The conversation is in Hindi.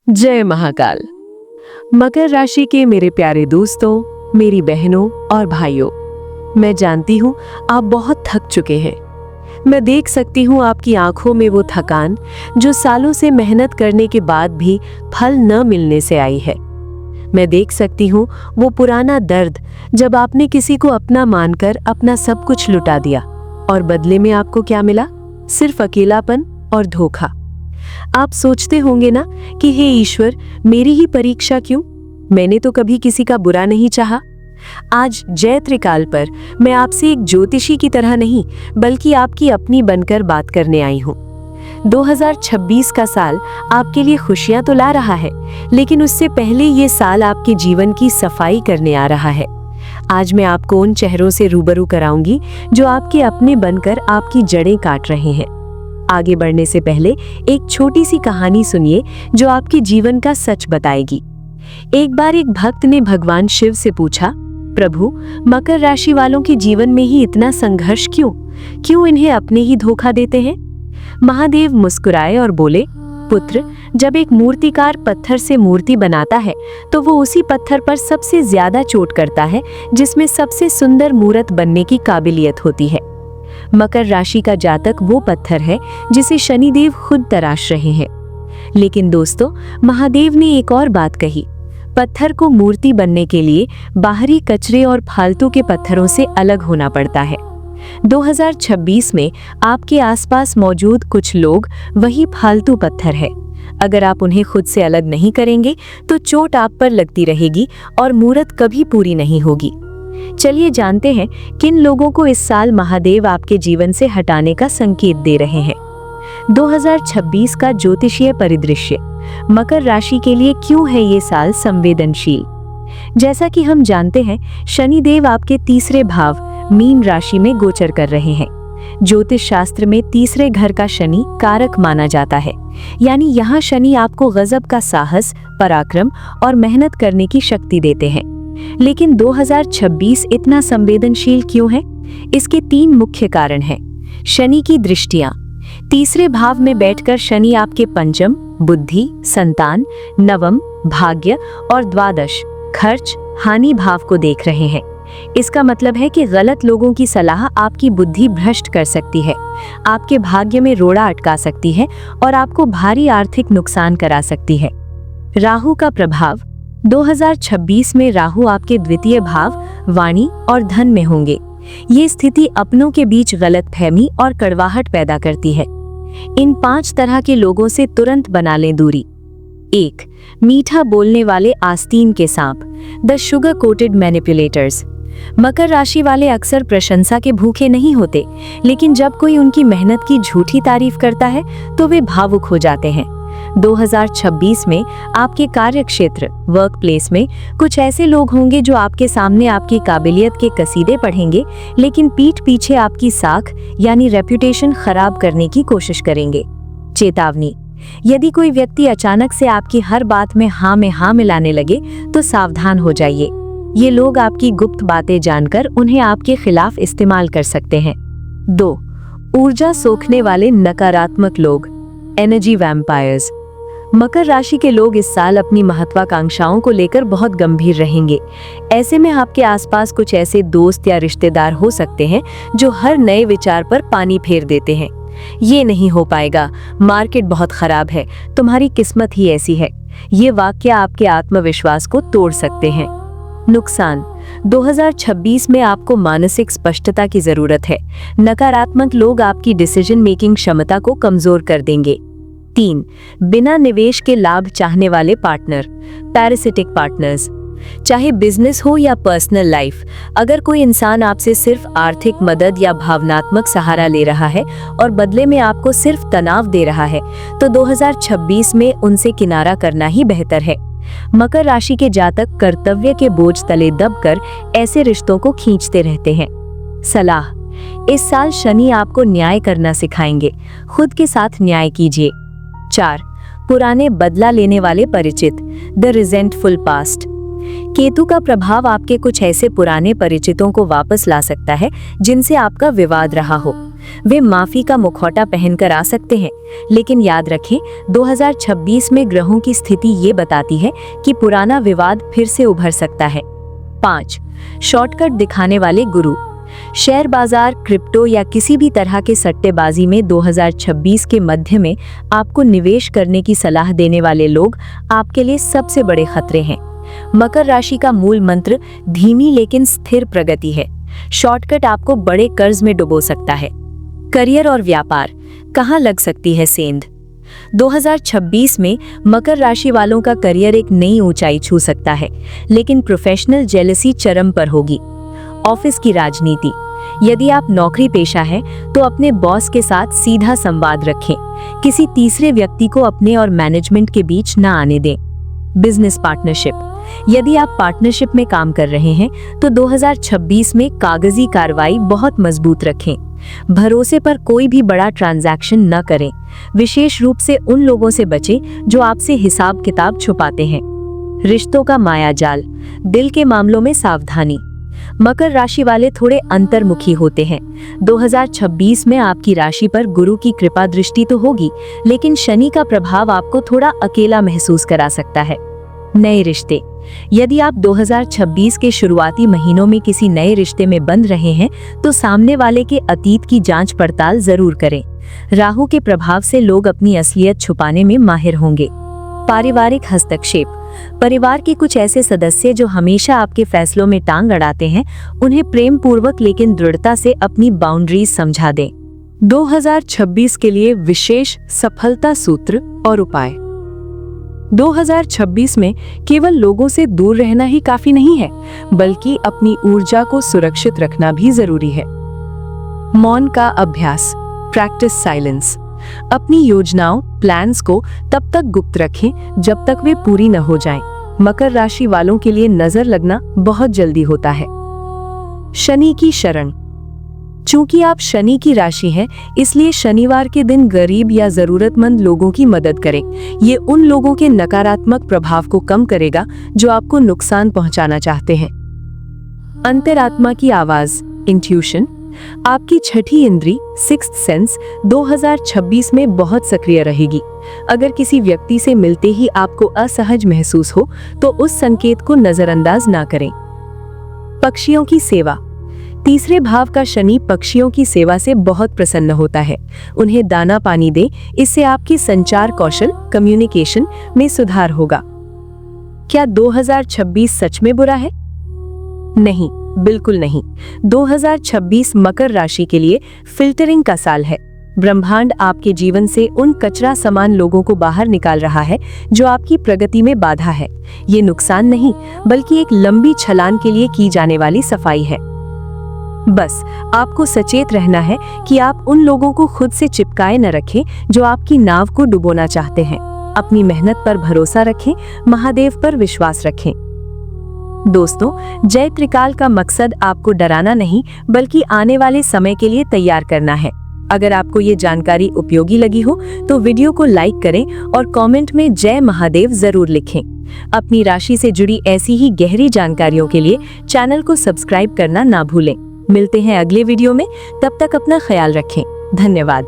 जय महाकाल। मकर राशि के मेरे प्यारे दोस्तों, मेरी बहनों और भाइयों, मैं जानती हूँ आप बहुत थक चुके हैं। मैं देख सकती हूँ आपकी आंखों में वो थकान जो सालों से मेहनत करने के बाद भी फल न मिलने से आई है। मैं देख सकती हूँ वो पुराना दर्द जब आपने किसी को अपना मानकर अपना सब कुछ लुटा दिया और बदले में आपको क्या मिला? सिर्फ अकेलापन और धोखा। आप सोचते होंगे ना कि हे ईश्वर, मेरी ही परीक्षा क्यों? मैंने तो कभी किसी का बुरा नहीं चाहा। आज जय त्रिकाल पर मैं आपसे एक ज्योतिषी की तरह नहीं बल्कि आपकी अपनी बनकर बात करने आई हूँ। 2026 का साल आपके लिए खुशियां तो ला रहा है, लेकिन उससे पहले ये साल आपके जीवन की सफाई करने आ रहा है। आज मैं आपको उन चेहरों से रूबरू कराऊंगी जो आपके अपने बनकर आपकी जड़ें काट रहे हैं। आगे बढ़ने से पहले एक छोटी सी कहानी सुनिए जो आपके जीवन का सच बताएगी। एक बार एक भक्त ने भगवान शिव से पूछा, प्रभु, मकर राशि वालों के जीवन में ही इतना संघर्ष क्यों इन्हें अपने ही धोखा देते हैं? महादेव मुस्कुराए और बोले, पुत्र, जब एक मूर्तिकार पत्थर से मूर्ति बनाता है तो वो उसी पत्थर पर सबसे ज्यादा चोट करता है जिसमें सबसे सुंदर मूर्त बनने की काबिलियत होती है। मकर राशि का जातक वो पत्थर है जिसे शनिदेव खुद तराश रहे हैं। लेकिन दोस्तों, महादेव ने एक और बात कही, पत्थर को मूर्ति बनने के लिए बाहरी कचरे और फालतू के पत्थरों से अलग होना पड़ता है। 2026 में आपके आसपास मौजूद कुछ लोग वही फालतू पत्थर है। अगर आप उन्हें खुद से अलग नहीं करेंगे तो चोट आप पर लगती रहेगी और मूर्त कभी पूरी नहीं होगी। चलिए जानते हैं किन लोगों को इस साल महादेव आपके जीवन से हटाने का संकेत दे रहे हैं। 2026 का ज्योतिषीय परिदृश्य मकर राशि के लिए क्यों है ये साल संवेदनशील? जैसा कि हम जानते हैं, शनिदेव आपके तीसरे भाव मीन राशि में गोचर कर रहे हैं। ज्योतिष शास्त्र में तीसरे घर का शनि कारक माना जाता है, यानी यहाँ शनि आपको गजब का साहस, पराक्रम और मेहनत करने की शक्ति देते हैं। लेकिन 2026 इतना संवेदनशील क्यों है? इसके 3 मुख्य कारण हैं। शनि की दृष्टियां। तीसरे भाव में बैठकर शनि आपके पंचम, बुद्धि, संतान, नवम, भाग्य और द्वादश, खर्च, हानि भाव को देख रहे हैं। इसका मतलब है कि गलत लोगों की सलाह आपकी बुद्धि भ्रष्ट कर सकती है, आपके भाग्य में रोड़ा अटका सकती है और आपको भारी आर्थिक नुकसान करा सकती है। राहु का प्रभाव। 2026 में राहु आपके द्वितीय भाव वाणी और धन में होंगे। ये स्थिति अपनों के बीच गलतफहमी और कड़वाहट पैदा करती है। इन 5 तरह के लोगों से तुरंत बना लें दूरी। 1. मीठा बोलने वाले आस्तीन के सांप, द शुगर कोटेड मैनिपुलेटर्स। मकर राशि वाले अक्सर प्रशंसा के भूखे नहीं होते, लेकिन जब कोई उनकी मेहनत की झूठी तारीफ करता है तो वे भावुक हो जाते हैं। 2026 में आपके कार्य क्षेत्र वर्क प्लेस में कुछ ऐसे लोग होंगे जो आपके सामने आपकी काबिलियत के कसीदे पढ़ेंगे, लेकिन पीठ पीछे आपकी साख यानी रेपुटेशन खराब करने की कोशिश करेंगे। चेतावनी, यदि कोई व्यक्ति अचानक से आपकी हर बात में हाँ मिलाने लगे तो सावधान हो जाइए। ये लोग आपकी गुप्त बातें जानकर उन्हें आपके खिलाफ इस्तेमाल कर सकते हैं। 2. ऊर्जा सोखने वाले नकारात्मक लोग, एनर्जी वैम्पायर्स। मकर राशि के लोग इस साल अपनी महत्वाकांक्षाओं को लेकर बहुत गंभीर रहेंगे। ऐसे में आपके आसपास कुछ ऐसे दोस्त या रिश्तेदार हो सकते हैं जो हर नए विचार पर पानी फेर देते हैं। ये नहीं हो पाएगा, मार्केट बहुत खराब है, तुम्हारी किस्मत ही ऐसी है। ये वाक्य आपके आत्मविश्वास को तोड़ सकते हैं। नुकसान। 2026 में आपको मानसिक स्पष्टता की जरूरत है। नकारात्मक लोग आपकी डिसीजन मेकिंग क्षमता को कमजोर कर देंगे। 3. बिना निवेश के लाभ चाहने वाले पार्टनर, पैरासिटिक पार्टनर्स। चाहे बिजनेस हो या पर्सनल लाइफ, अगर कोई इंसान आपसे सिर्फ आर्थिक मदद या भावनात्मक सहारा ले रहा है और बदले में आपको सिर्फ तनाव दे रहा है, तो 2026 में उनसे किनारा करना ही बेहतर है। मकर राशि के जातक कर्तव्य के बोझ तले दबकर ऐसे रिश्तों को खींचते रहते हैं। सलाह, इस साल शनि आपको न्याय करना सिखाएंगे, खुद के साथ न्याय कीजिए। 4. पुराने बदला लेने वाले परिचित, द रिजेंटफुल पास्ट। केतु का प्रभाव आपके कुछ ऐसे पुराने परिचितों को वापस ला सकता है जिनसे आपका विवाद रहा हो। वे माफी का मुखौटा पहनकर आ सकते हैं, लेकिन याद रखें 2026 में ग्रहों की स्थिति ये बताती है कि पुराना विवाद फिर से उभर सकता है। 5. शॉर्टकट दिखाने वाले गुरु। शेयर बाजार, क्रिप्टो या किसी भी तरह के सट्टेबाजी में 2026 के मध्य में आपको निवेश करने की सलाह देने वाले लोग आपके लिए सबसे बड़े खतरे हैं। मकर राशि का मूल मंत्र धीमी लेकिन स्थिर प्रगति है। शॉर्टकट आपको बड़े कर्ज में डुबो सकता है। करियर और व्यापार, कहां लग सकती है सेंध? 2026 में मकर राशि वालों का करियर एक नई ऊंचाई छू सकता है, लेकिन प्रोफेशनल जेलसी चरम पर होगी। ऑफिस की राजनीति, यदि आप नौकरी पेशा हैं तो अपने बॉस के साथ सीधा संवाद रखें। किसी तीसरे व्यक्ति को अपने और मैनेजमेंट के बीच न आने दें। बिजनेस पार्टनरशिप, यदि आप पार्टनरशिप में काम कर रहे हैं तो 2026 में कागजी कार्रवाई बहुत मजबूत रखें। भरोसे पर कोई भी बड़ा ट्रांजैक्शन न करें, विशेष रूप से उन लोगों से बचें जो आपसे हिसाब किताब छुपाते हैं। रिश्तों का मायाजाल, दिल के मामलों में सावधानी। मकर राशि वाले थोड़े अंतर्मुखी होते हैं। 2026 में आपकी राशि पर गुरु की कृपा दृष्टि तो होगी, लेकिन शनि का प्रभाव आपको थोड़ा अकेला महसूस करा सकता है। नए रिश्ते, यदि आप 2026 के शुरुआती महीनों में किसी नए रिश्ते में बंध रहे हैं तो सामने वाले के अतीत की जांच पड़ताल जरूर करें। राहु के प्रभाव से लोग अपनी असलियत छुपाने में माहिर होंगे। पारिवारिक हस्तक्षेप, परिवार के कुछ ऐसे सदस्य जो हमेशा आपके फैसलों में टांग अड़ाते हैं, उन्हें प्रेम पूर्वक लेकिन दृढ़ता से अपनी बाउंड्रीज समझा दें। 2026 के लिए विशेष सफलता सूत्र और उपाय। 2026 में केवल लोगों से दूर रहना ही काफी नहीं है, बल्कि अपनी ऊर्जा को सुरक्षित रखना भी जरूरी है। मौन का अभ्यास, प्रैक्टिस साइलेंस। अपनी योजनाओं, प्लान्स को तब तक गुप्त रखें जब तक वे पूरी न हो जाएं। मकर राशि वालों के लिए नजर लगना बहुत जल्दी होता है। शनि की शरण, चूंकि आप शनि की राशि हैं, इसलिए शनिवार के दिन गरीब या जरूरतमंद लोगों की मदद करें। ये उन लोगों के नकारात्मक प्रभाव को कम करेगा जो आपको नुकसान पहुंचाना चाहते हैं। अंतरात्मा की आवाज, इंट्यूशन। आपकी छठी इंद्री, सिक्स्थ सेंस 2026 में बहुत सक्रिय रहेगी। अगर किसी व्यक्ति से मिलते ही आपको असहज महसूस हो तो उस संकेत को नजरअंदाज ना करें। पक्षियों की सेवा, तीसरे भाव का शनि पक्षियों की सेवा से बहुत प्रसन्न होता है। उन्हें दाना पानी दें, इससे आपकी संचार कौशल, कम्युनिकेशन में सुधार होगा। क्या 2026 सच में बुरा है? नहीं, बिल्कुल नहीं। 2026 मकर राशि के लिए फिल्टरिंग का साल है। ब्रह्मांड आपके जीवन से उन कचरा समान लोगों को बाहर निकाल रहा है जो आपकी प्रगति में बाधा है। ये नुकसान नहीं, बल्कि एक लंबी छलांग के लिए की जाने वाली सफाई है। बस आपको सचेत रहना है कि आप उन लोगों को खुद से चिपकाए न रखें जो आपकी नाव को डुबोना चाहते हैं। अपनी मेहनत पर भरोसा रखें, महादेव पर विश्वास रखें। दोस्तों, जय त्रिकाल का मकसद आपको डराना नहीं, बल्कि आने वाले समय के लिए तैयार करना है। अगर आपको ये जानकारी उपयोगी लगी हो तो वीडियो को लाइक करें और कमेंट में जय महादेव जरूर लिखें। अपनी राशि से जुड़ी ऐसी ही गहरी जानकारियों के लिए चैनल को सब्सक्राइब करना ना भूलें। मिलते हैं अगले वीडियो में, तब तक अपना ख्याल रखें। धन्यवाद।